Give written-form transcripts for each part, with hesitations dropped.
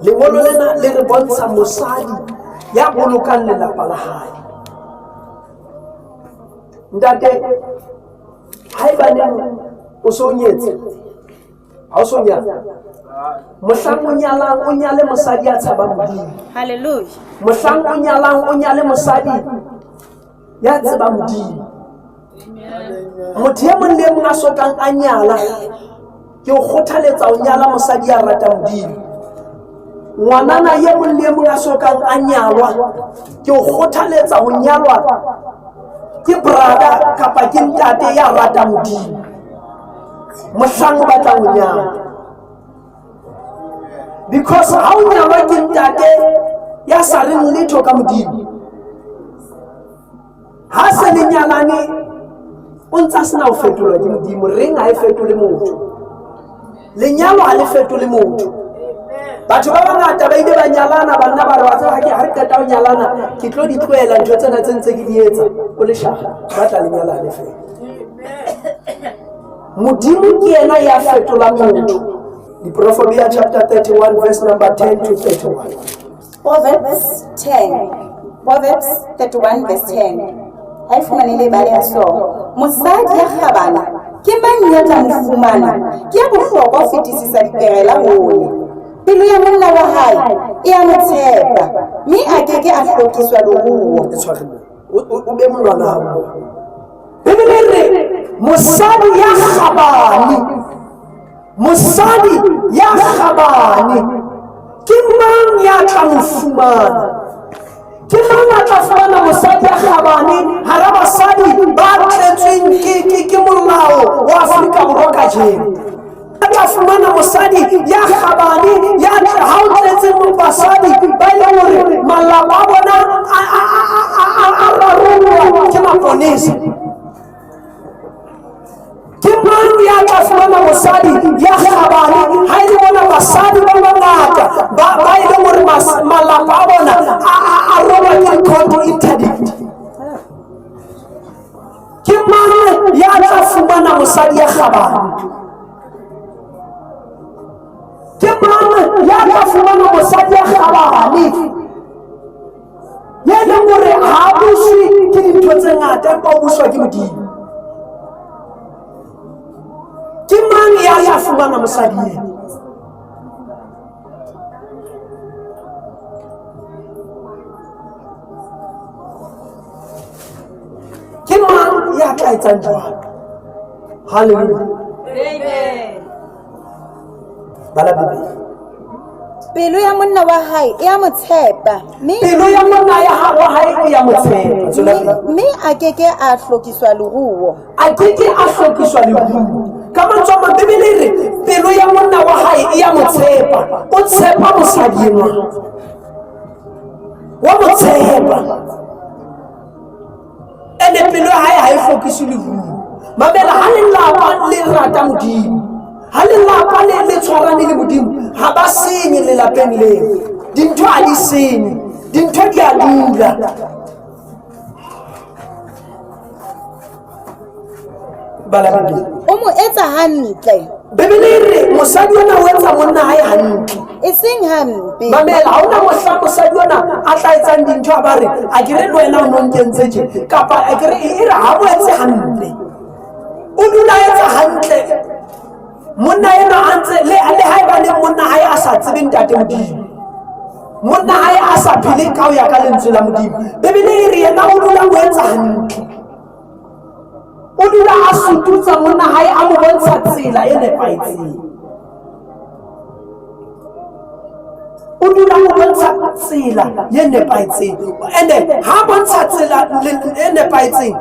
Lengolo lena le re bontsha mosadi ya bolokang lelapa la hae. Ntate, haebaneng o so nyetse, ha o so nyala, mohlang o nyalang o nyale mosadi ya tshabang Modimo. Hallelujah. Mohlang o nyalang o nyale mosadi ya tshabang Modimo. Motho ya mong le mong a sokang a nyala, ke o kgothaletsa ho nyala mosadi ya ratang Modimo. Ngwanana ye mong le mong a sokang a nyalwa, ke o kgothaletsa ho nyalwa ke brother kapa ke ntate ya ratang Modimo. Mohlang o batla ho nyala, because ha o nyalwa ke ntate ya sa reng letho ka Modimo, ha se le nyalane o ntsa sena ho fetolwa ke Modimo. Reng ha e fetole motho, lenyalo ha le fetole motho. Batho ba bangata ba ile ba nyalana, banna ba re wa tseba ha re qeta ho nyalana ke tlo di tlohela ntho tsena tse ntse ke di etsa, o le shaha ba tla le nyalane fela. Modimo ke yena ya fetolang motho. Proverbs chapter 31 verse number 10 to 31. Proverbs 31 verse 10. Ha e fumanele bale ya so. Mosadi ya kgabana ke mang ya tla mo fumana? Ke ya bohlokwa ho fetisisa diperela hole. Pelo ya monna wa hae e a mo tshepa, mme a keke a hlokiswa leruo. O be molwana hao. Bibele re mosadi ya kgabane, mosadi ya kgabane ke mang ya tla mo fumana? Ke mang a tla fumana mosadi ya kgabane hara basadi ba tletsweng ke molao wa Afrika Borwa kajeno? Tla fumana mosadi ya kgabane ya ha o tletse mo basadi ba ile hore malapa a bona a rarollwa ke maponesa. Ke mang ya tla fumana mosadi ya kgabane ha ile bona basadi ba bangata ba ile hore malapa a bona a rollwa ke court interdict? Ke mang ya tla fumana mosadi ya kgabane? Ke mang ya tla fumana mosadi ya kgabane ya leng hore ha buswe ke dintho tse ngata empa o buswa ke Modimo? Ke mang ya tla fumana mosadi ena? Ke mang ya tla etsang jwalo? Hallelujah. Amen. Bala Bibele. Pelo ya monna wa hae e a mo tshepa, Pelo ya monna wa hae e a mo tshepa, mme a keke a hlokiswa leruo. a keke a hlokiswa leruo. Ka mantswe a mang Bibele e re pelo ya monna wa hae e a mo tshepa. O tshepa mosadi enwa, wa mo tshepa, ene pelo ya hae ha e hlokiswe leruo. Mamela ha lelapa le rata Modimo, ha lelapa le tshwarane le Modimo, ha ba senye lelapeng leo. Dintho ha di senye, dintho di a dula. Bala Bibele. O mo etsa hantle. Bibele e re mosadi ona o etsa monna hae hantle. E seng hampe. Mamela ha ona mohla mosadi ona a tla etsang dintho a ba re a ke re le wena o no nkentse tje, kapa a ke re e re ha bo etse hantle. O dula etsa hantle. Monna ena a ntse le haebane monna hae a sa tsebe ntate Modimo, monna hae a sa phele ka ho ya ka lentswe la Modimo, Bibele e re yena o dula o etsa hantle. O dula a sututsa monna hae a mo bontsha tsela e nepahetseng. O dula mo bontsha tsela e nepahetseng, ene ha bontsha tsela e nepahetseng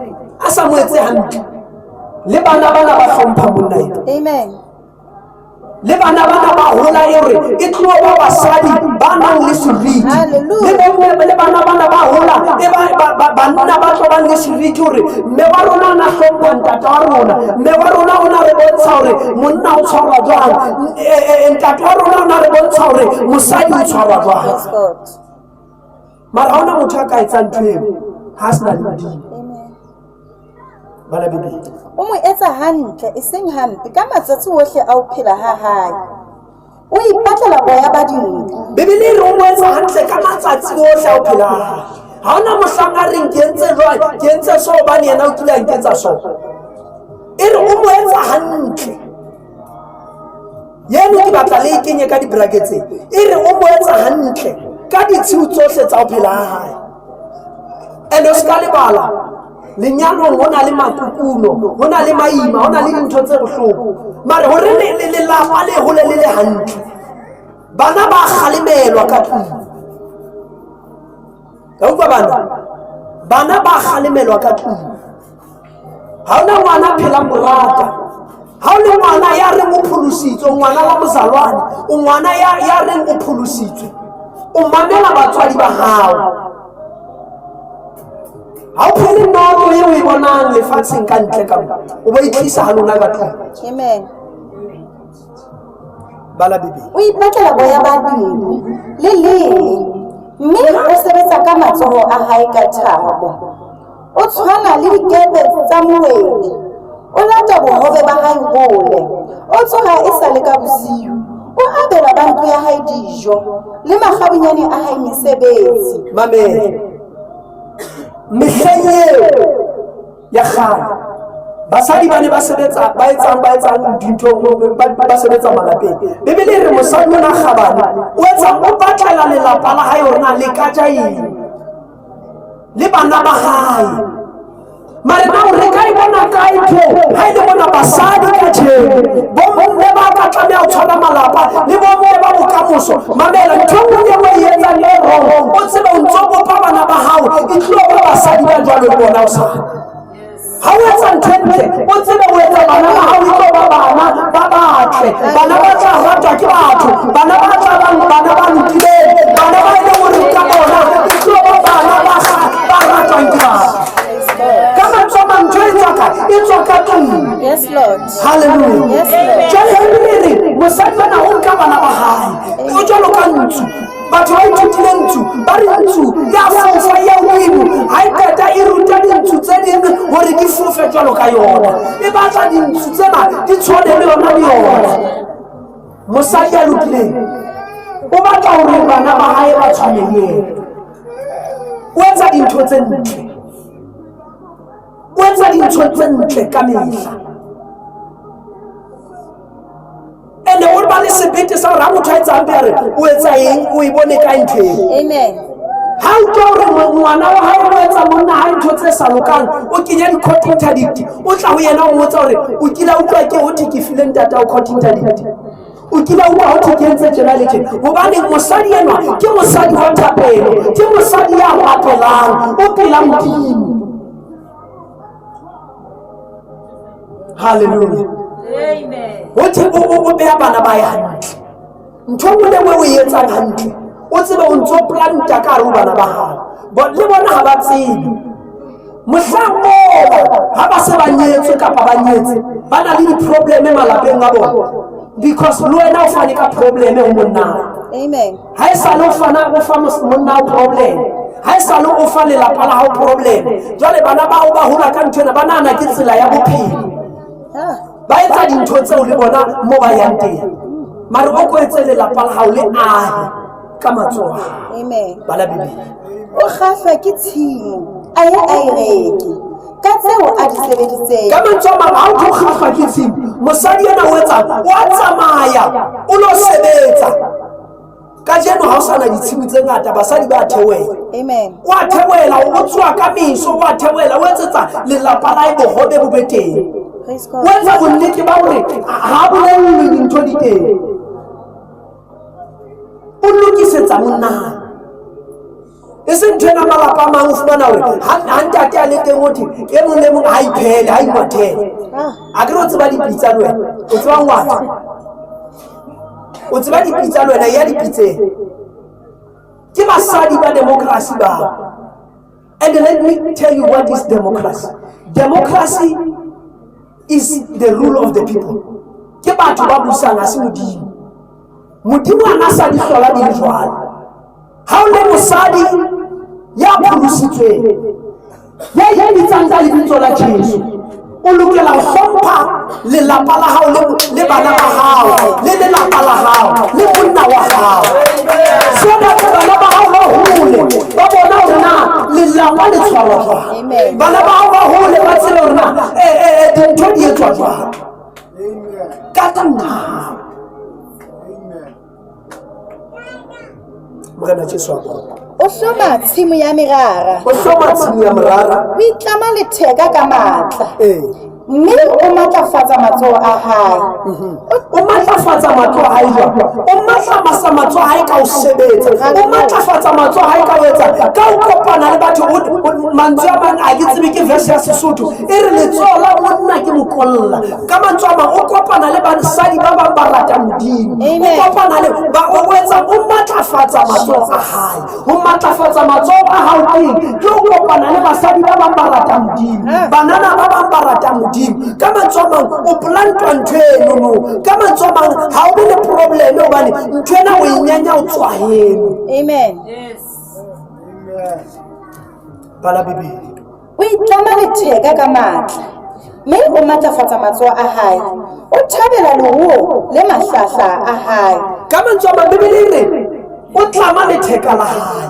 a sa mo etse hantle, le bana ba hlompha monna ena. Amen. Le bana ba hola e re e tlo ba basadi ba nang le seriti. Le bana ba hola e banna ba tlo ba le seriti hore mme wa rona na hlompha ntate wa rona, mme wa rona o na re bontsha hore monna o tshwarwa jwang, ntate wa rona o na re bontsha hore mosadi o tshwarwa jwang. Mara ha ona motho a ka etsang ntho eo ha se na le Modimo. Bala Bibele. O mo etsa hantle e seng hampe ka matsatsi ohle a ho phela ha hae. o ipatlela boya ba dinku. Bibele e re o mo etsa hantle ka matsatsi ohle a o phelang. Ha ona mohlang a reng ke entse jwang, ke entse so hobane yena o kile a nketsa so. E re o mo etsa hantle. Yena ke batla le kenye ka di-brackets. E re o mo etsa hantle ka ditshiu tsohle tsa o phela ha hae. And o ska lebala, lenyalong ho na le makukuno, ho na le maima, ho na le dintho tse bohloko. Mare hore lelapa le hole le le hantle, bana ba kgalemelwa ka tlung. Ka utlwa bana ba kgalemelwa ka tlung. Ha ona ngwana phela morata, ha o le ngwana ya reng o pholositswe, ngwana wa mozalwane, o ngwana ya reng o pholositswe, o mamela batswadi ba hao. Ha o phele noto eo e bonang lefatsheng ka ntle ka mo, o ba itlisa ha lona ka tlung. Amen. Bala Bibele. O ipatlela boya ba dinku le leng, mme o sebetsa ka matsoho a hae ka thabo. O tshwana le dikepe tsa moedi, o lata bohobe ba hae hole, o tsoha e sa le ka bosiu, o abela bantu ya hae dijo le makgabenyane a hae mesebetsi. Mamele. Mehleng eo ya kgale, basadi ba ne ba sebetsa, ba etsang dintho, ba sebetsa malapeng. Bibele e re mosadi ona Kgabane o etsa, o batlela lelapa la hae hore na le ka jaeng le bana ba hae. Mare na o re ka e bona kae tho ha ile bona basadi ka jeng, bomme ba ka tlameha ho tshwara malapa le bomme ba bokamoso. Mamela ntho nngwe o e etsang e wrong, o tsebe o ntso bopa bana ba hao, e tlo ba basadi ba jwalo le bona o sa. Ha o etsa ntho ntle, o tsebe o etsa bana ba hao e tlo ba bana ba batle, bana ba tla ratwa ke batho, bana ba tla bana ba lokileng, bana ba e leng hore ka bona e tlo ba bana ba ratwang ke batho. Yes, Lord. Hallelujah. Yes, Lord. Jwale Bibele mosadi bana o nka bana ba hae, o jwalo ka ntsu. Batho ba ithutile ntsu, ba re ntsu ya fofa ya wino, ha e qeta e ruta dintsu tse ding hore di fofe jwalo ka yona. E batla dintsu tsena di tshwane le yona le yona. Mosadi ya lokileng o batla hore bana ba hae ba tshwane le yena. O etsa dintho tse ntle, o etsa dintho tse ntle ka mehla. And o ba le sebete sa hore ha motho a etsang pere o etsa eng, o e bone ka ntho eo. Amen. Ha o tlo hore ngwana wa hae o etsa monna ha ntho tse sa lokang, o kenya di-court interdict, o tla ho yena o mmotsa hore o kila utlwa ke ho thwe ke file ntata o court interdict, o kila utlwa ho thwe ke entse tjena le tjena. Hobane mosadi enwa ke mosadi wa thapelo, ke mosadi ya ratelang, o phela Modimo. Hallelujah. Amen. O beha bana ba hae hantle. Ntho nngwe le nngwe o e etsang hantle, o tsebe o ntso planta ka hare ho bana ba hao. Le bona ha ba tsebe. Mohlang mola ha ba se ba nyetswe kapa ba nyetse, ba na le di-probleme malapeng a bona. Because le wena o fane ka probleme ho monna. Amen. Ha e sa le o fa monna o problem, ha e sa le o fa lelapa la hao problem. Jwale bana ba hao ba hola ka nthwena, ba nahana ke tsela ya bophelo. Ba etsa dintho tseo le bona mo ba yang teng. Mare o ko etse lelapa la hao le ahe ka matsoho. Amen. Bala Bibele. O kgahlwa ke tshimo a ye a e reke ka tseo a di sebeditseng. Ka mantswe a mang, ha o tlo kgahlwa ke tshimo, mosadi ena o etsang, o a tsamaya o lo sebetsa. Ka jeno ha o sana ditshimo tse ngata, basadi ba theohela. Amen. O a theohela, o tswa ka meso, o a theohela, o etsetsa lelapa la hae bohobe bo be teng. Praise O God. etsa bonnete ba hore ha bolellwe dintho di teng. O lokisetsa monna hae. E seng ntho malapa a mang o fumana hore ha ntate a le teng ho thwe e mong le mong ha iphele, ha ingwathele. A ke re o tseba dipitsa le wena, o tseba ngwatha, o tseba dipitsa le wena, ya dipitseng ke basadi ba democracy ba. And let me tell you what is democracy. Democracy is the rule of the people. Ke batho ba busang, ha se Modimo. Modimo a na sa di hlola di jwalo. Ha o le mosadi ya pholositsweng, ya bitsang ka lebitso la Jesu, o lokela ho hlompha lelapa la hao le bana ba hao le lelapa la hao le tshwarwa jwang. Bana ba hao ba hole ba tsebe hore na dintho di etswa jwang. Kata nna. Morena Jesu a bona. O hloma tshimo ya merara. O hloma tshimo ya merara. O itlama letheka ka matla. Mme o matlafatsa matsoho a hae. O matlafatsa matsoho a hae jwang? O matlafatsa matsoho a hae ka ho sebetsa. O matlafatsa matsoho a hae ka ho etsa. Ka ho kopana le batho. Mantswe a mang a ke tsebe ke verse ya Sesotho. E re letsoho la monna ke mokolla. Ka mantswe a mang o kopana le basadi ba bang ba ratang Modimo. O kopana le o etsa o matlafatsa matsoho a hae. O matlafatsa matsoho a hao ke o kopana le basadi ba bang ba ratang Modimo. Banana ba bang ba ratang Modimo. Ka mantswe a mang o plantwa ntho eno. Ka mantswe a mang ha o be le problem hobane ntho ena o e nyanya o tswa heno. Amen. Bana Bibele. O itlama letheka ka matla. Mme o matlafatsa matsoho a hae. O thabela leruo le mahlahla a hae. Ka mantswe a mang Bibele e re o tlama letheka la hae.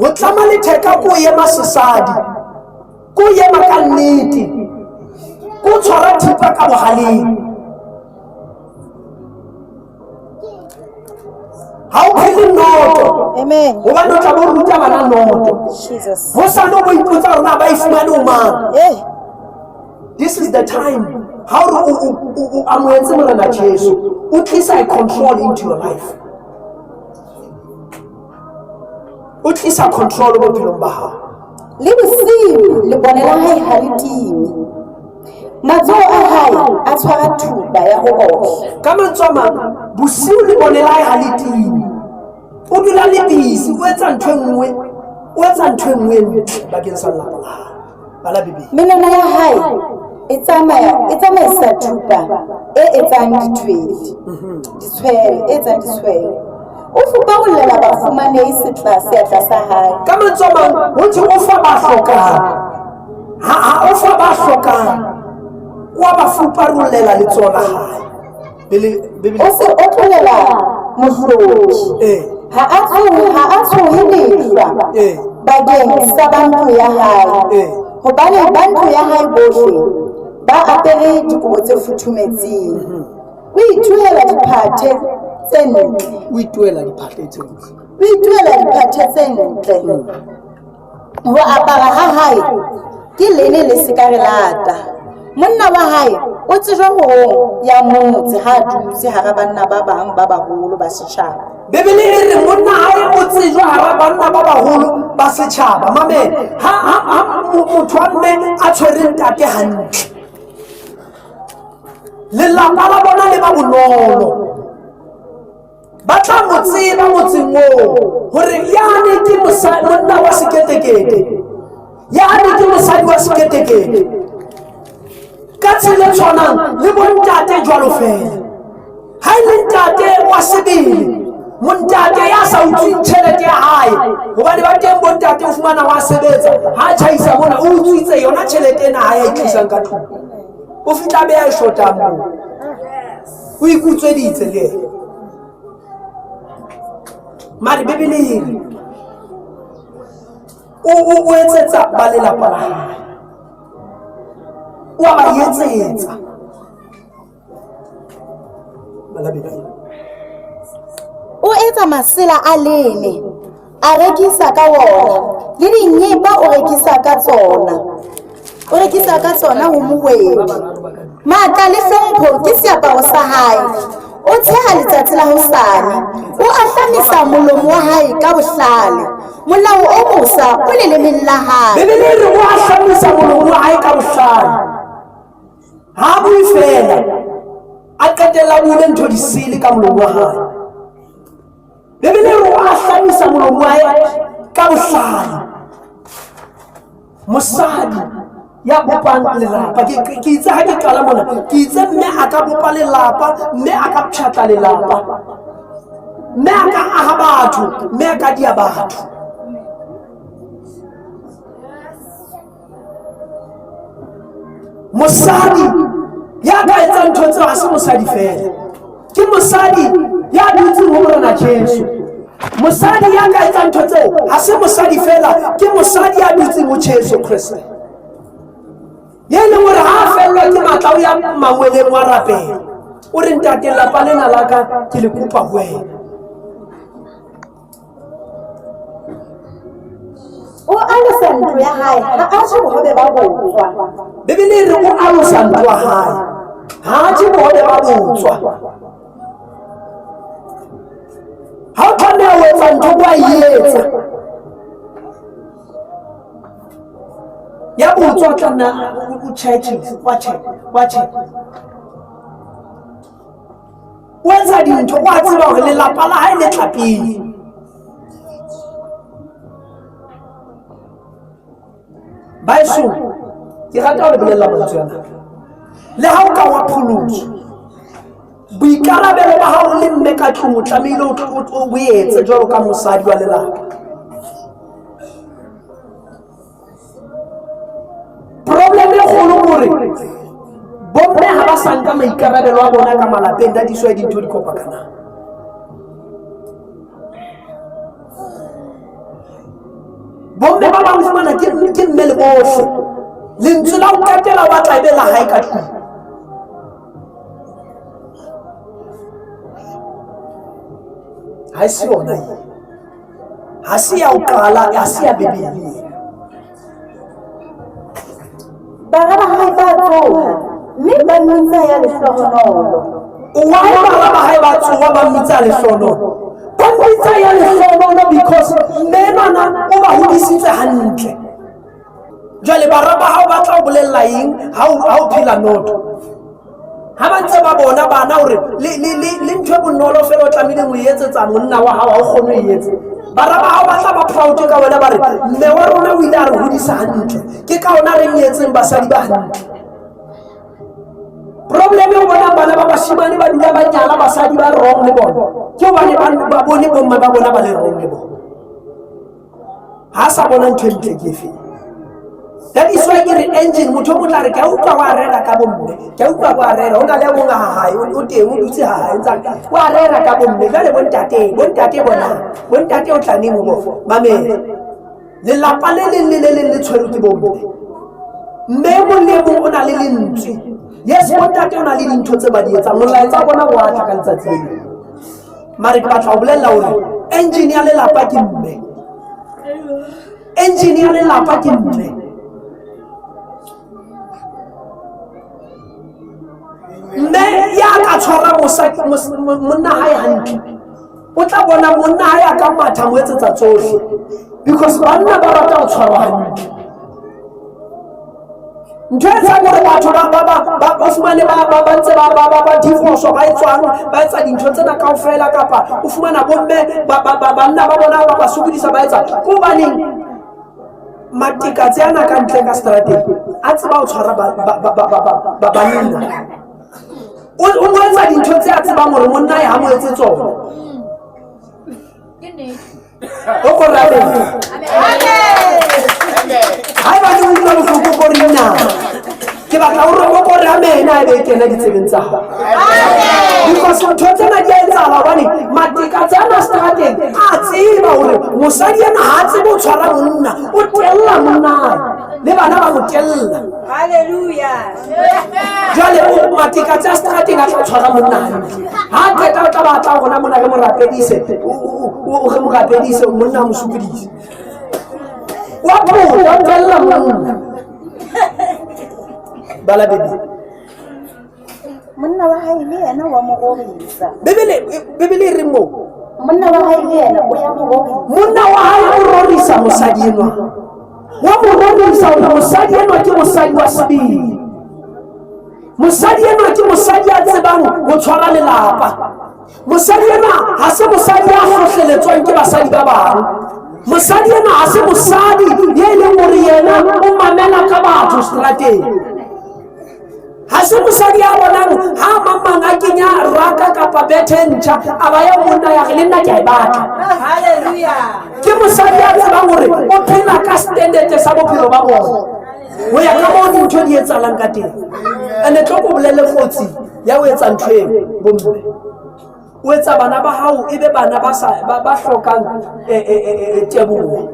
O tlama letheka ko ema sesadi. Ko ema ka nnete. Ko tshwara thipa ka bohaleng. Ha o phele noto. Amen. Hobane o tla bo ruta bana noto. Jesus. Ho sa no bo ipotsa hore na ba e fumane o mang. This is the time. How o amoetse Morena Jesu. O tlisa control into your life. O tlisa control bophelong ba hao. Le bosiu le bonela hae ha le time. Matsoho a hae a tshwara thupa ya ho otla. Ka mantswe a mang bosiu le bonela hae ha le time. O dula le busy o etsa ntho enngwe. O etsa ntho enngwe bakeng sa lelapa la hao. Bana Bibele. Menwana ya hae e tsamaisa thupa e etsang ditshwele, e etsang ditshwele. O fupa ho lela bafumanehi setlase ya tlasa hae. Ka mantswe a mang ho thwe o fa ba hlokang. Ha o fa ba hlokang. Wa ba fuparollela letsoho la hae. O se o tlolela mohlodi. Ha a tshohe lehlwa bakeng sa bantu ya hae. Hobane bantu ya hae bohle ba apere dikobo tse futhumetseng. O ituela diphathe tse ntle. O ituela diphathe tse ntle. O ituela diphathe tse ntle. Ho apara ha hae ke lene le sekarelata. Monna wa hae o tsejwa ho ya motse ha dutse hara banna ba bang ba baholo ba setjhaba. Bibele e re monna hae o tsejwa hara banna ba baholo ba setjhaba. Mamela ha motho wa mme a tshwere ntate hantle. Lelapa la bona le ba bonolo. Ba tla mo tseba motseng moo hore yane ke monna wa seketekete. Yane ke mosadi wa seketekete. Ka tsela e tshwanang le bontate jwalo fela. Ha e le ntate wa sebele, montate ya sa utsweng tjhelete ya hae, hobane ba teng bontate o fumana wa sebetsa ha tjhaisa mona o utswitse yona tjhelete ena ha ya e tlisang ka thoko. O fihla be ya e shotang moo. O ikutsweditse le yena. Mare Bibele o etsetsa ba lelapa la hae. Wa ba etsetsa. Bala Bibele. O etsa masela a lene, a rekisa ka wona, le dinyepa o rekisa ka tsona. O rekisa ka tsona ho mohwebi. Matla le hlompho ke seaparo sa hae. O tsheha letsatsi la hosane. O ahlamisa molomo wa hae ka bohlale. Molao o mosa o lelemeng la hae. Bibele re o ahlamisa molomo wa hae ka bohlale. Ha bue fela a qetella bule ntho disile ka molomo wa hae. Bibele re o ahlamisa molomo wa hae ka bohlale. Mosadi ya bopang lelapa ke itse ha ke qala mona ke itse mme a ka bopa lelapa, mme a ka pshatla lelapa, mme a ka aha batho, mme a ka dia batho. Mosadi ya ka etsa ntho tseo ha se mosadi fela, ke mosadi ya dutseng ho Morena Jesu. mosadi ya ka etsang ntho tseo ha se mosadi fela ke mosadi ya dutseng ho Jesu Kriste ye leng hore ha fellwa ke matla o ya mangweleng wa rapela o re ntate lapa lena la ka ke le kopa ho wena o alosa ntlo ya hae ha a je bohobe ba botswa Bibele e re o alosa ntlo ya hae ha je bohobe ba botswa ha o tshwanela ho etsa ntho wa etsa ya botswa tla o check watch o etsa dintho wa tseba hore lelapa la hae le tlapile baeso ke rata ho le bolella mantswe ana le ha o ka wa pholoso boikarabelo ba hao le mme ka tlung o tlamehile o boetse jwalo ka mosadi wa lelapa problem e kgolo hore bomme ha ba sa nka maikarabelo a bona ka malapeng da diswa dintho di kopakana bomme ba bang fumana ke mme le bohle lentswe la ho qetela o batla ebe la hae ka tlung ha se yona ha se ya o qala ha se ya Bibele bara ba hae ba tsoha mme ba mmitsa ya lehlohonolo why ba hae ba tsoha ba mmitsa lehlohonolo ba mmitsa ya lehlohonolo because menana o ba hodisitse hantle jwale bara ba hao ba tla o bolella eng ha o phela noto ha ba ntse ba bona bana hore le ntho e bonolo fela o tlamehile ho etsetsa monna wa hao ha o kgone ho etsa bara ba hao ba tla ba proud ka wena ba re mme wa rona o ile a re hodisa hantle ke ka ona re nyetseng basadi ba hantle problem e bona bana ba bashimane ba dula ba nyala basadi ba wrong le bona ke hobane ba bone bomma ba bona ba le wrong le bona ha sa bona ntho e ntle ke efe that is why the engine motho o tla re ka utlwa wa rera ka bomme ka utlwa wa rera o na le bonga hae o teng o dutse hae ntsa wa rera ka bomme ka le bontate bontate o tla neng mo mamele le lapa le tshwere ke bomme mme mo le mo o na le lentswe yes bontate o na le dintho tse ba di etsa molaetsa bona wa tla ka letsatsi le mare ke batla ho bolella hore engine ya le lapa ke mme engine ya le lapa ke mme mme ya ka tshwara monna hae hantle o tla bona monna hae a ka matha mo etsetsa tsohle because banna ba rata ho tshwarwa hantle ntho e tsang hore batho ba fumane ba ntse ba divorce ba etswang ba etsa dintho tsena kaofela kapa o fumana bomme banna ba bona ba sokodisa ba etsa ko baneng matikatsi ana ka ntle ka strateng a tseba ho tshwara banna o etsa dintho tse a tsebang hore monna e ha mo etse tsona o ko rabe hai ba di utlwa bohloko ko rena ke batla o re o ko re amena e be kena ditsebeng tsa hao because ntho tsena di a etsahala hobane matekatsi ana strateng a tseba hore mosadi ena ha tsebe ho tshwara monna o tella monna le bana ba mo tella haleluya jwale o matekatsi a strateng a tla tshwara monna ha qeta o tla batla hona mona ke mo rapedise o re mo rapedise monna mo supedise wa puta tella monna bala bebe monna wa hae le yena wa mo gorisa bebele re mo monna wa hae le yena o ya mo gorisa monna wa hae o rorisa mosadi enwa wa mo rorisa hore mosadi enwa ke mosadi wa sebele mosadi enwa ke mosadi a tsebang ho tshwara lelapa mosadi enwa ha se mosadi ya hlohleletswang ke basadi ba bang mosadi enwa ha se mosadi ye leng hore yena o mamela ka batho strateng ha se mosadi ya bonang ha mamang a kenya raka kapa betentjha a ba ya monna ya le nna ke a e batla haleluya ke mosadi ya tsebang hore o phela ka standard sa bophelo ba bona ho ya ka moo dintho di etsahalang ka teng ene tlo ko bolele kgotsi ya ho etsa ntho eo bomme o etsa bana ba hao ebe bana ba hlokang teboho.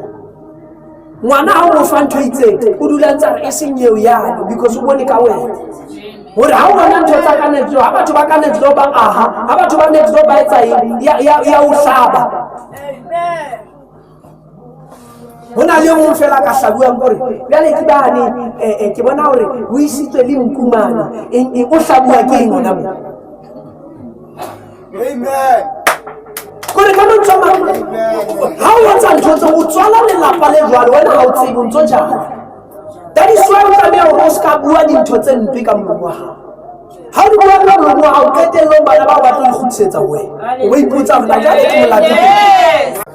Ngwana ha o fa ntho itseng o dula ntse e seng eo yana because o bone ka wena hore ha o bona ntho tsa ka netlo ha batho ba ka netlo ba aha ha batho ba netlo ba etsa ya o hlaba. Hona le mo fela ka hlabuang gore bjale ke bane ke bona hore o isitswe le nkumana o hlabua ke eng ona mo. Amen. Kore ka no tsama ha o etsa ntho tse o tswala lelapa le jwalo wena ha o tsebe o ntso jana. That is why o tlameha hore o ska bua dintho tse mpe ka molomo wa hao. Ha o bua ka molomo wa hao qetellong bana ba batla go kgutlisetsa wena o ipotsa hore jale ke molato.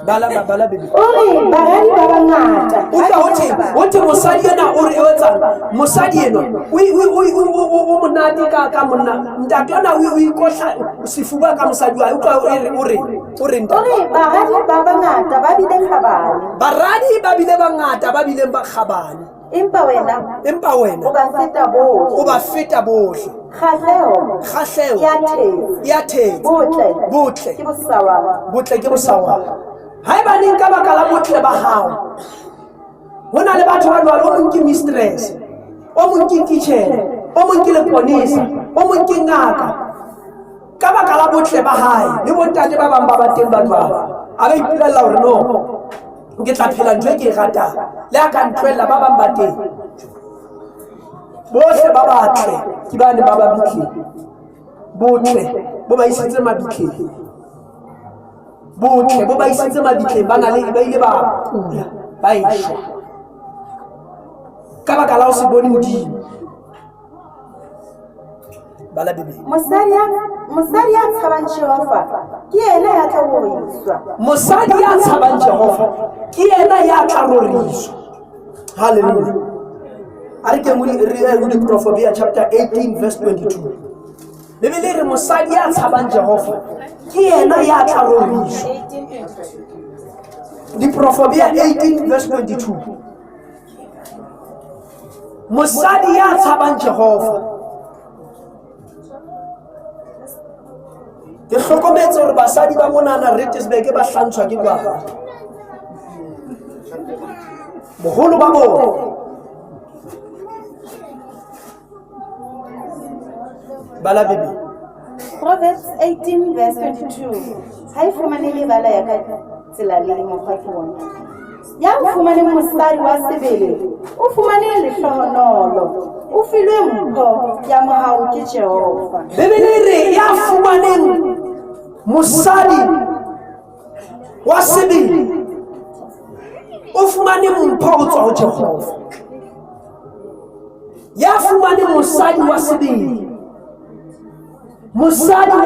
Bala baby. Ore baradi ba bangata. Hote mosadi ena o re etsa mosadi ena o monate ka monna ntate ona o ikotla sefuba ka mosadi wa utlwa o re ntate. Ore baradi ba bangata ba bile kgabane. Baradi ba bile bangata ba bile ba kgabane. Empa wena o ba feta bohle. Kgahleho ya thetse botle ke bosawa. Haeba neng ka baka la botle ba hao hona le batho ba jwalo o monke mistress o monke kitchen o monke leponisa o monke ngaka ka baka la botle ba hae le bontate ba bang ba teng ba jwalo a ba ipolella hore no ke tla phela ntho e ke e ratang le a ka ntwella ba bang ba teng bohle ba batle ke bane ba ba bitleng botle bo ba isitse mabitleng botle bo ba isitse mabitleng ba ile ba kula ba isha ka baka la o se bone modimo. Bala bebe mosadi ya tshabang Jehova ke ena ya tla roriswa. Mosadi ya tshabang Jehova ke ena ya tla roriswa. Hallelujah. Ari ke re Proverbs chapter 18 verse 22. Bebele re mosadi ya tshabang Jehova ke ena ya tla roriswa. Di Proverbs 18 verse 22. Mosadi ya tshabang Jehova ke hlokometse hore basadi ba monana Ritsburg ba hlantshwa ke bana boholo ba bona. Bala bebe Proverbs 18 verse 22 ha e fumane le bala ya ka tsela le mokgwa bona ya fumane mosadi wa sebele o fumane lehlohonolo o filwe mpho ya mohau ke Jehova. Bebele re ya fumane mosadi wa sebele o fumane mpho ho tswa ho Jehova. Ya fumane mosadi wa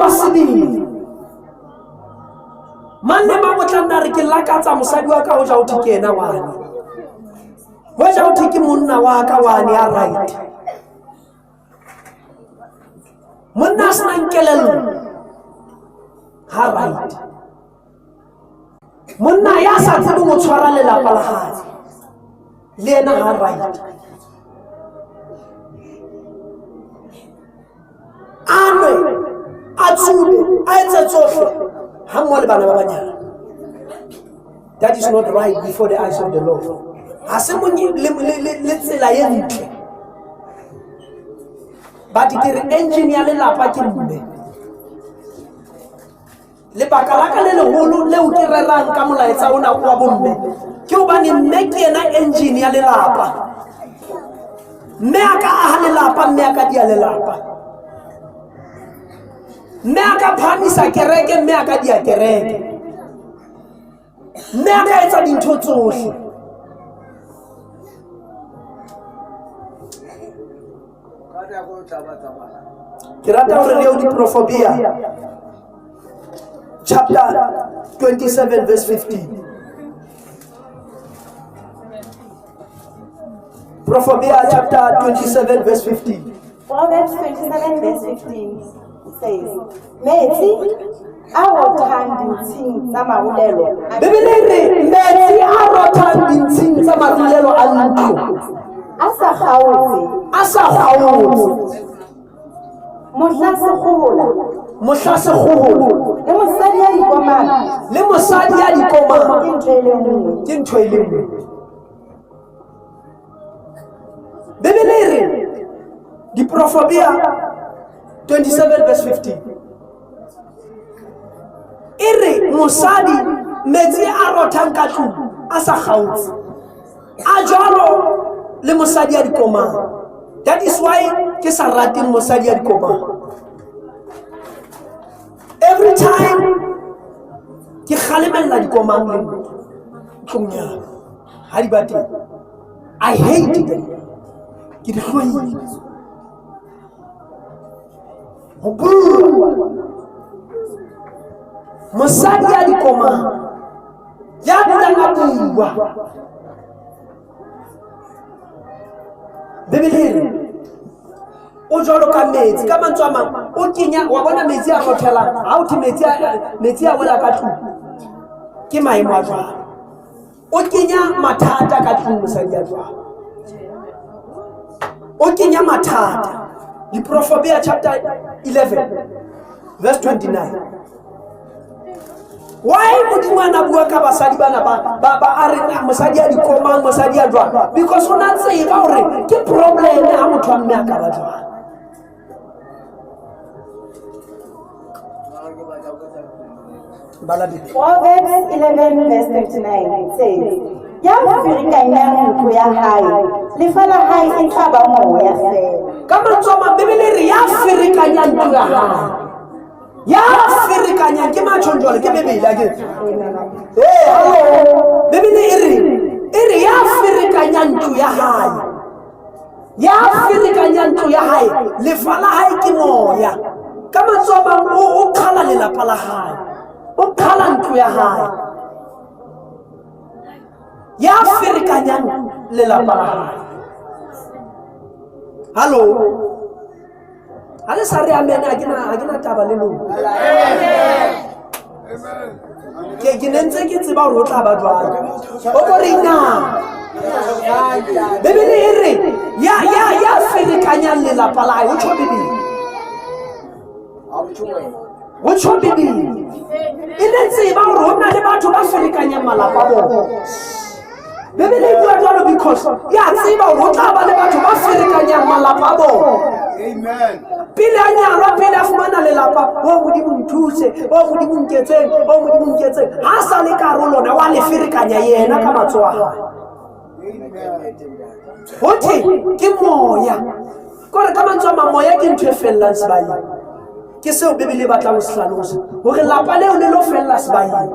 sebele manne ba botlana re ke lakatsa mosadi wa ka ho ja o thikena wane ho ja o thiki monna wa ka wane ya right monna sna nkelelo ha right monna ya sa tsebe mo tshwara lelapa la hae le ena ha right ane a tsube a etse tsohle ha mmoa le bana ba banyana. That is not right before the eyes of the Lord. Ha se mo le tsela ye ntle ba di ke engineer le lapa ke mme le baka la ka le leholo le o ke rerang ka molaetsa ona wa bomme ke hobane mme ke ena engineer le lapa mme aka aha le lapa mme aka dia le lapa mme aka phamisa kereke mme aka dia kereke mme aka etsa dintho tsohle. Ke rata hore re o di Proverbs chapter 27 verse 15. Proverbs chapter 27 verse 15. Proverbs 27 verse 15 says, Metsi a rothang dintshing tsa marulelo. Bebele re metsi a rothang dintshing tsa marulelo a ntlo. A sa kgaotse. Mohla Sekgola mohlasegolo le mosadi ya dikomana le mosadi ya dikoma ke ntho e le nngwe. ke ntho e le nngwe. Bibele e re Diprofobia 27 verse 15 e re mosadi metsi a rothang ka tlung a sa kgaotse a jwalo le mosadi ya dikoma. That is why ke sa rateng mosadi ya dikoma. Every time ke kgalemella dikomang le tlong ya ha di ba teng, I hate them. Ke di hloile ho bua mosadi ya dikoma ya dulang a bua. Bibele o jwalo ka metsi ka mantswe a mang o kenya wa bona metsi a rothelang ha o thi metsi a wela ka tlung ke maemo a jwalo o kenya mathata ka tlung mosadi ya jwalo o kenya mathata. Diprofobia chapter 11 verse 29. Why modimo ana bua ka basadi bana ba a re mosadi ya dikoma mosadi ya jwalo? Because o na tseba hore ke problem ha motho a mme a ka ba jwalo. Proverbs 11 verse 29 it says, ya ferekanyang ntlo ya hae lefa la hae e tla ba moya fela. Ka mantswe a mang Bibele e re ya ferekanyang ntlo ya hae, ya ferekanyang ke matshonjolo ke Bibele a ke hello. Bibele e re ya ferekanyang ntlo ya hae, ya ferekanyang ntlo ya hae lefa la hae ke moya. Ka mantswe a mang o qhala lelapa la hae, o qhala ntlo ya hae, ya ferekanyang lelapa la hae. Hello. Ale sa re amen a kena taba le lona. Ke nentse ke tseba hore o tla ba jwalo. O tlo reng na? Bibele e re ya ferekanyang lelapa la hae. O tjho Bibele. O tjho Bibele. E ne tseba hore ho na le batho ba ferekanyang malapa a bona. Bibele e bua jwalo because ya tseba hore ho tla ba le batho ba ferekanyang malapa a bona. Amen. Pele a nyalwa, pele a fumana lelapa, o modimo nthuse, o modimo nketseng, o modimo nketseng, ha sa le karolona wa le ferekanya yena ka matsoho a hae. Hothi ke moya. Kore ka mantswe a mang moya ke ntho e fellang sebaeng. Ke seo Bibele e batlang ho se hlalosa hore lapa leo le lo fella sebaeng.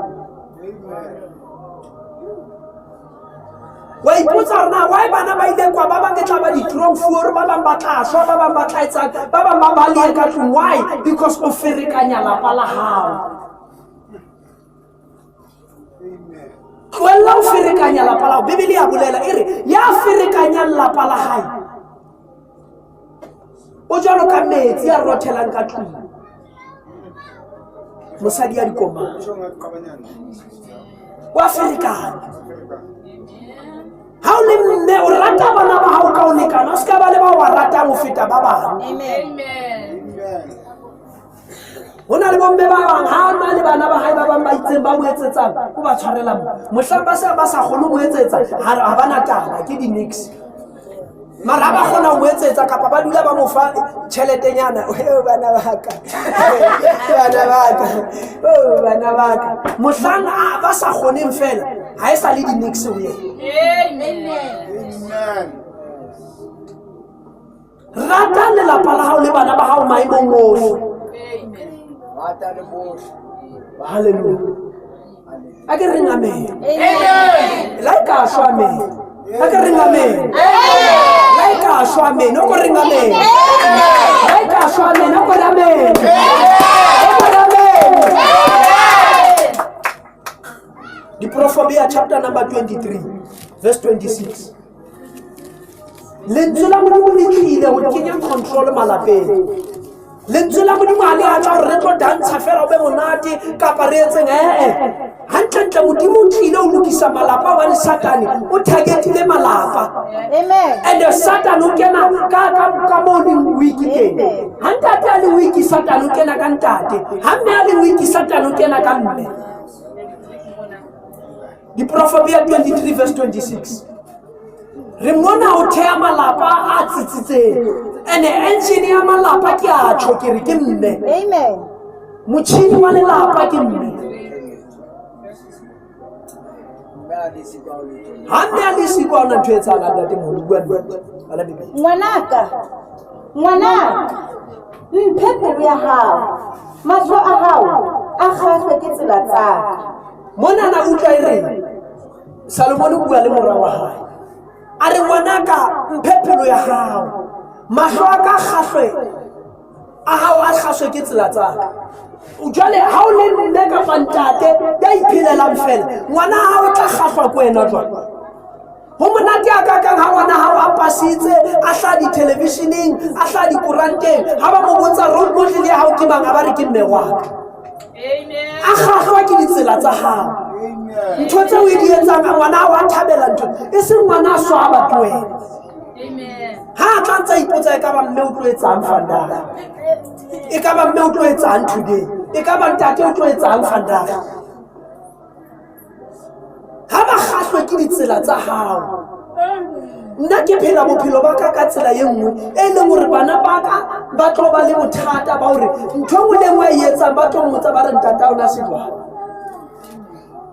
Wa ipotsa hore na why bana ba ile kwa ba bang ke tla ba di-strong fuor, ba bang ba tla shwa, ba bang ba tla etsang, ba bang ba balehe ka tlung. Why? Because o ferekanya lapa la hao. Tlohella ho ferekanya lapa la hao. Bibele ya bolela e re ya ferekanyang lapa la hae o jwalo ka metsi a rothelang ka tlung. Mosadi ya dikoma wa ferekanya. Ha o le mme o rata bana ba hao ka o lekana, o ska ba le ba wa ratang ho feta ba bang. Ho na le bomme ba bang ha na le bana ba hae ba bang ba itseng ba mo etsetsang o ba tshwarela mohlang ba sa kgone ho mo etsetsa ha ba na taba ke di-nix. Mara ba kgona ho mo etsetsa kapa ba dula ba mo fa tjheletenyana. Bana ba ka bana ba ka mohlang ba sa kgoneng fela ha e sa le di-nix ho yena. Amen. Rata lelapa la hao le bana ba hao maemong ohle. Hallelujah. A ke reng amen. Like a shwa amen. A ke reng amen. Like a shwa amen. O ko reng amen. Like a shwa amen. O ko reng amen. O ko reng amen. Diprofobia chapter number 23 verse 26. Lentswe la Modimo le tlile ho kenya control malapeng. lentswe la modimo a le atla gore re tlo dantsha fela o be monate kapa re etseng hantle modimo o tlile o lokisa malapa wa Satane o targetile malapa. Amen. And Satan o kena ka mo leng weak teng. Ha ntate a le weak Satan o kena ka ntate, ha mme a le weak Satan o kena ka mme. Di Proverbs 23 verse 26. Re mona o thea malapa a tsitsitseng. And engine ya malapa ke a tshokere ke mme. Amen. Motšhini wa lelapa ke mme. Ha mme a le siko a ona ntho e tsalang ntate moholo bua nnete. Bala Bibele. Ngwanaka, mphe pelo ya hao, mahlo a hao a kgahlwe ke tsela tsa ka. Mona na utlwa e reng Salomon o bua le morwa wa hae a re ngwanaka mphe pelo ya hao, mahlo a ka kgahlwe a hao a kgahlwe ke tsela tsa ka. Jwale ha o le mme kapa ntate ya iphelelang fela ngwana ha o tla kgahlwa ko wena jwale ho monate a ka kang ha ngwana ha o a pasitse a hla di-televisioneng a hla dikoranteng ha ba mo botsa role model ya hao ke mang a ba re ke mme wa ka. A kgahlwa ke ditsela tsa hao, ntho tse o di etsang ngwana wa thabela ntho e seng ngwana a swaba ke wena. Ha a tla ntse a ipotsa e ka ba mme o tlo etsang Fandara, e ka ba mme o tlo etsang today, e ka ba ntate o tlo etsang Fandara. Ha ba kgahlwe ke ditsela tsa hao. Nna ke phela bophelo ba ka tsela e nngwe e leng hore bana ba ka ba tlo ba le bothata ba hore ntho nngwe le nngwe e etsang ba tlo mmotsa ba re ntata ona se jwalo.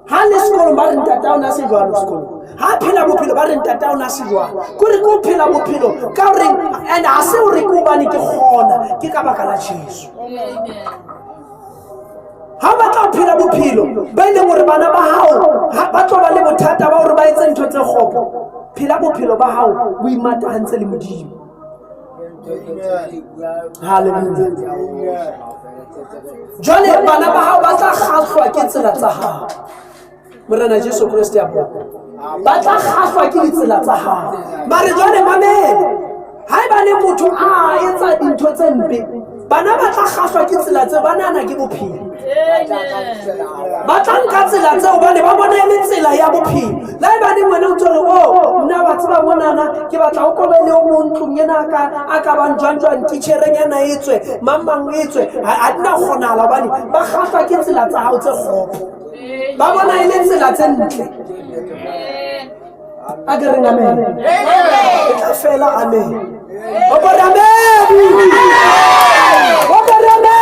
Ha le sekolong ba re ntata ona se jwalo sekolong, ha phela bophelo ba re ntata ona se jwalo. Ko re ko phela bophelo ka hore and ha se hore ke hobane ke kgona, ke ka baka la Jesu. Ha ba tla phela bophelo ba ile hore bana ba hao ba tlo ba le bothata ba hore ba etse ntho tse kgopo, phela bophelo ba hao bo imatahantse le Modimo. Hallelujah. Jwale bana ba hao ba tla kgahlwa ke tsela tsa hao. Morena Jesu Kriste ya bona ba tla kgahlwa ke ditsela tsa hao. Mare jwale mamele, haeba le motho a etsa dintho tse mpe, bana ba tla kgahlwa ke tsela tse ba nahana ke bophelo. Ba tla nka tsela tseo ba ne ba bona e le tsela ya bophelo. La eba ne ngwana o tsore nna ba tseba monana ke batla o kobele o mo ntlong ena a ka bang jwang titjhereng ena e tswe mamang e tswe ha dina kgonala hobane ba kgahlwa ke tsela tsa hao tse kgopo, ba bona e le tsela tse ntle. A ke reng amen? E tla fela amen. O bore amen. O bore amen.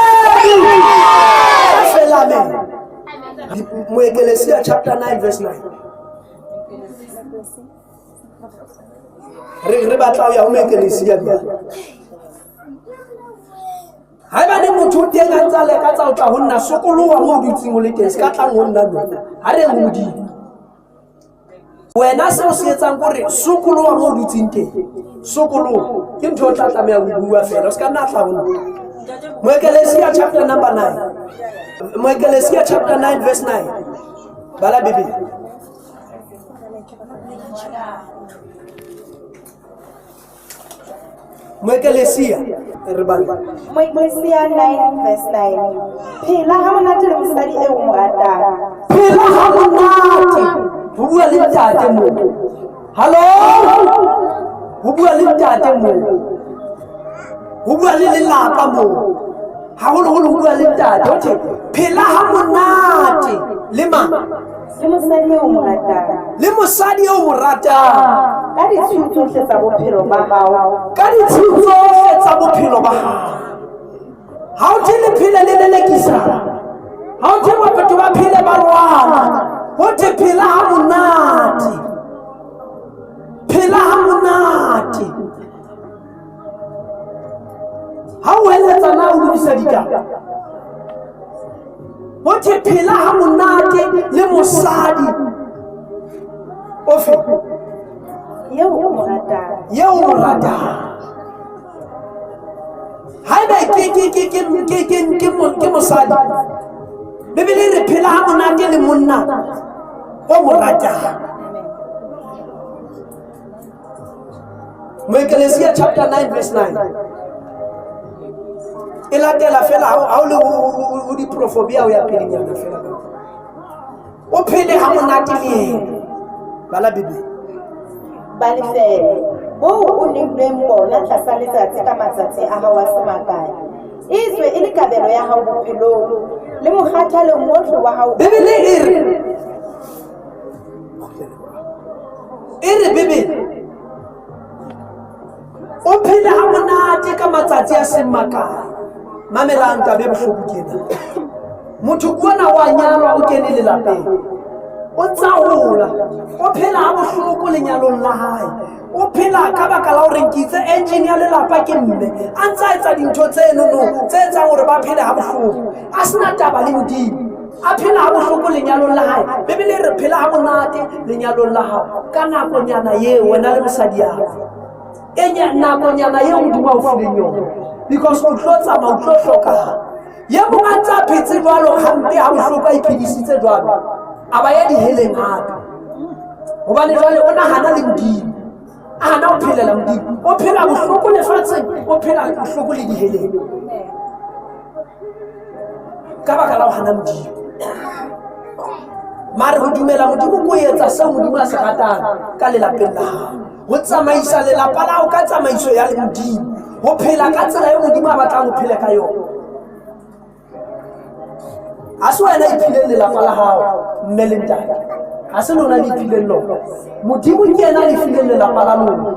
Fela amen. Moekelesia chapter 9 verse 9. Re batla ho ya ho Moekelesia bia. Haeba ne motho teng a ntsa le ka tsa o tla ho nna sokoloha mo dutsing o le teng ska tlang ho nna lona. Ha re mo di. Wena se o se etsang gore sokoloha mo dutsing teng. Sokoloha ke ntho o tla tlameha ho bua fela, o ska nna tla ho nna. Moekelesia chapter number 9. Moekelesia chapter 9 verse 9. Bala Bibele. Moekelesia re bala. Moekelesia 9 verse 9. Phela ha monate le mosadi eo mo ratang. Phela ha monate. Ho bua le ntate mo. Hallo? Ho bua le ntate mo. Ho bua le lelapa mo. Haholoholo ho bua le ntate. O the phela ha monate le ma. Le mosadi eo mo ratang. Le mosadi eo mo ratang. Ka ditshiu tsohle tsa bophelo ba hao. Ka ditshiu tsohle tsa bophelo ba hao. Ha o the le phele le lelekisa. Ha o the batho ba phele ba lwana. Ho the phela ha monate. Phela ha monate. Ha o eletsa na o lokisa ditaba. Ho the phela ha monate le mosadi. Ofe Yeo o mo ratang. yeo o ratang. Haeba ke mosadi, Bibele re phela ha monate le monna o mo ratang. Moekelesia chapter 9 verse 9. e latela fela ha o le o diprofobia o ya pelenyana fela o phele ha monate le ena bala Bibele ba lefele moo o neilweng bona tlasa letsatsi ka matsatsi a hao a semakae e tswe e le kabelo ya hao bophelong le mokgathalong wohle wa hao. Bibele e re Bibele o phele ha monate ka matsatsi a semakae. Mamelang tabe bohloko kena motho kwana wa nyalwa o kene lelapeng o tsaola o phela ha bohloko lenyalong la hae o phela ka baka la hore nkitse engine ya lelapa ke mme a ntsa etsa dintho tseno tse etsang hore ba phele ha bohloko a sena taba le Modimo a phela ha bohloko lenyalong la hae. Bibele re phela ha monate lenyalong la hao ka nakonyana eo wena le mosadi ya hao nakonyana eo Modimo a o fileng yona because o tlo tsamaya o tlo hlokahala ye monga tsa phetse jwalo hampe ha bohloko a iphedisitse jwalo a ba ya diheleng hape hobane jwale o nahana le Modimo a hana o phelela Modimo o phela bohloko lefatsheng o phela bohloko le diheleng ka baka la ho hana Modimo. Mare ho dumela Modimo ko etsa seo Modimo a se ratang ka lelapeng la hao ho tsamaisa lelapa la hao ka tsamaiso ya le Modimo ho phela ka tsela eo Modimo a batlang ho phela ka yona. Ha se wena iphileng lelapa la hao mme le ntate ha se lona le iphileng lona Modimo ke yena le fileng lelapa la lona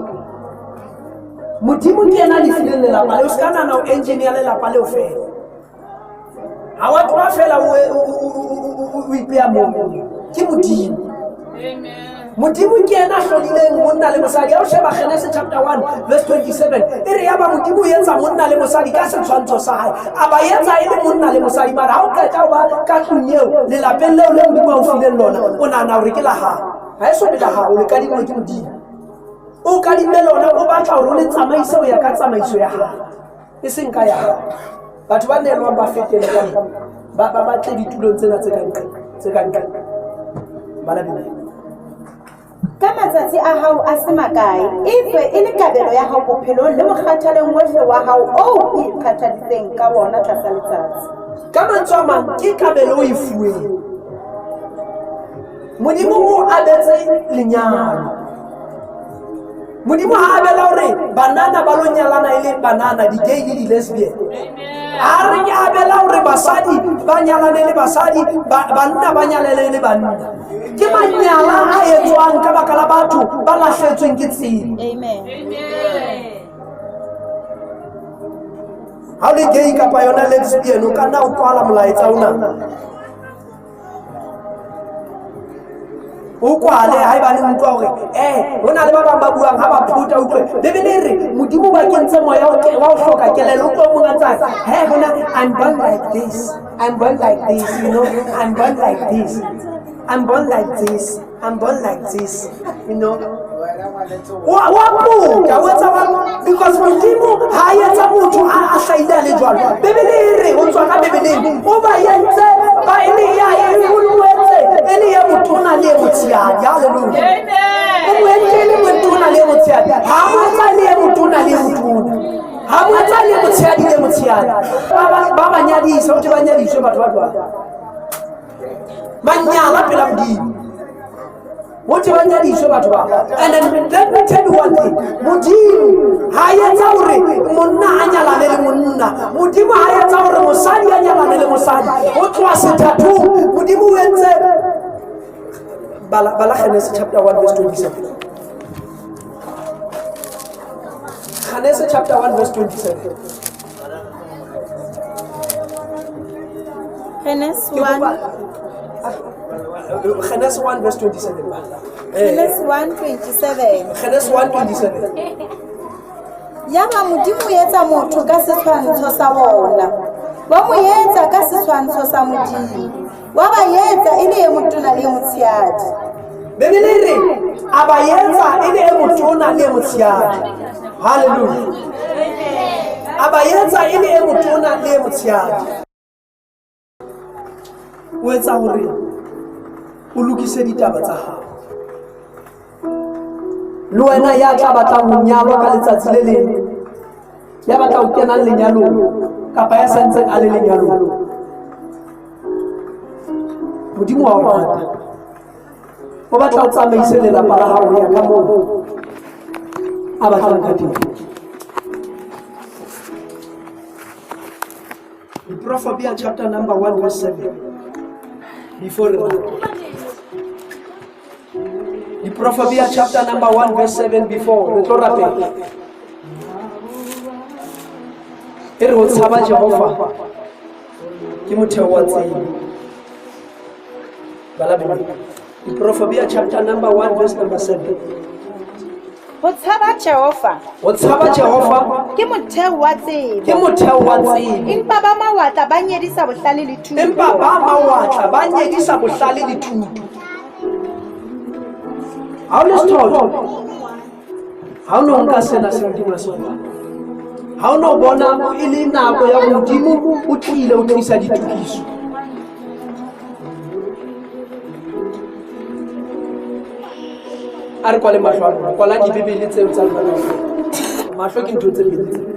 Modimo ke yena le fileng lelapa leo se ka nana o engineer lelapa leo fela ha wa tloha fela o ipeya moo ke Modimo. Modimo ke yena hlodileng monna le mosadi ha o sheba Genesis chapter 1 verse 27 e re ya ba Modimo o etsa monna le mosadi ka setshwantsho sa hae a ba etsa e le monna le mosadi mara ha o qeta ho ba ka tlung eo lelapeng leo le Modimo a o fileng lona o nahana hore ke la hao ha e so be la hao le kadimo ke Modimo o kadime lona o batla hore o le tsamaise ho ya ka tsamaiso ya hao e seng ka ya hao. Batho ba nelwang ba fetele ka ba batle ditulong tsena tse ka ntle bana Bibele ka matsatsi a hao a semakae e tswe e le kabelo ya hao bophelong le mokgathalong wohle wa hao o ikgathaditseng ka wona tlasa letsatsi. ka mantswe a mang ke kabelo o e fuweng. Modimo o abetse lenyalo Modimo ha abela hore banana ba lo nyalana e le banana di-gay le di-lesbian a re ke abela hore basadi ba nyalane le basadi banna ba nyalane le banna ke manyala a etswang ka baka la batho ba lahletsweng ke tsela. ha o le gay kapa yona lesbian o ka nna o kwala molaetsa ona o kwale ha eba le utlwa hore ho na le ba bang ba buang ha ba phutha utlwe Bibele re Modimo ba kentse moya wa ho hloka kelelo utlwa mo ngata hona I'm born like this I'm born like this you know I'm born like this I'm born like this I'm born like this you know because Modimo ha etsa motho a hlahile le jwalo Bibele re ho tswa ka Bibeleng o ba yentse ba ile ya ele ya motona le motshehadi haleluya o moentele motona le motshehadi ha mo tsa le motona le motona ha mo tsa le motshehadi le motshehadi ba banyadisa o te banyadiswe batho ba jwalo manyala pela Modimo o te banyadiswe batho ba and then let me tell you one thing Modimo ha etsa hore monna a nyalane le monna Modimo ha etsa hore mosadi a nyalane le mosadi o tswa sethathong Modimo o entse Bala Genesis chapter 1 verse 27. Genesis chapter 1 verse 27. Genesis 1 Genesis 1 verse 27. Genesis 1:27. Genesis 1:27. Yaba Modimo etsa motho ka setshwantsho sa bona ba mo etsa ka setshwantsho sa Modimo wa ba yetsa ile e motona le motshehadi. Bibele re aba yetsa ile e motona le motshehadi. Hallelujah. Aba yetsa ile e motona le motshehadi. O etsa hore o lokise ditaba tsa hao. Le wena ya tla batlang ho nyalwa ka letsatsi le leng ya batla ho kena lenyalong kapa ya santseng a le lenyalong, Modimo wa o rata, o batla o tsamaise lelapa la hao ya ka moo a batlang ka teng. Proverbs chapter number 1 verse 7. Before the Proverbs chapter number 1 verse 7 before the Torah. Ere ho tshaba Jehova ke motheo wa tsebo. The Proverbs chapter number 1 verse number 7. Ho tshaba Jehova Ke motheo wa tsebo. Empa ba mawatla ba nyedisa bohlale le thuto. Ha o le sethoto, ha o no nka sena se Modimo se bona. Ha o no bona e le nako ya Modimo o tlile o tlisa ditokiso. A re kwale mahlo, kwala dibebele tseo tsa lona. Mahlo ke ntho tse pedi.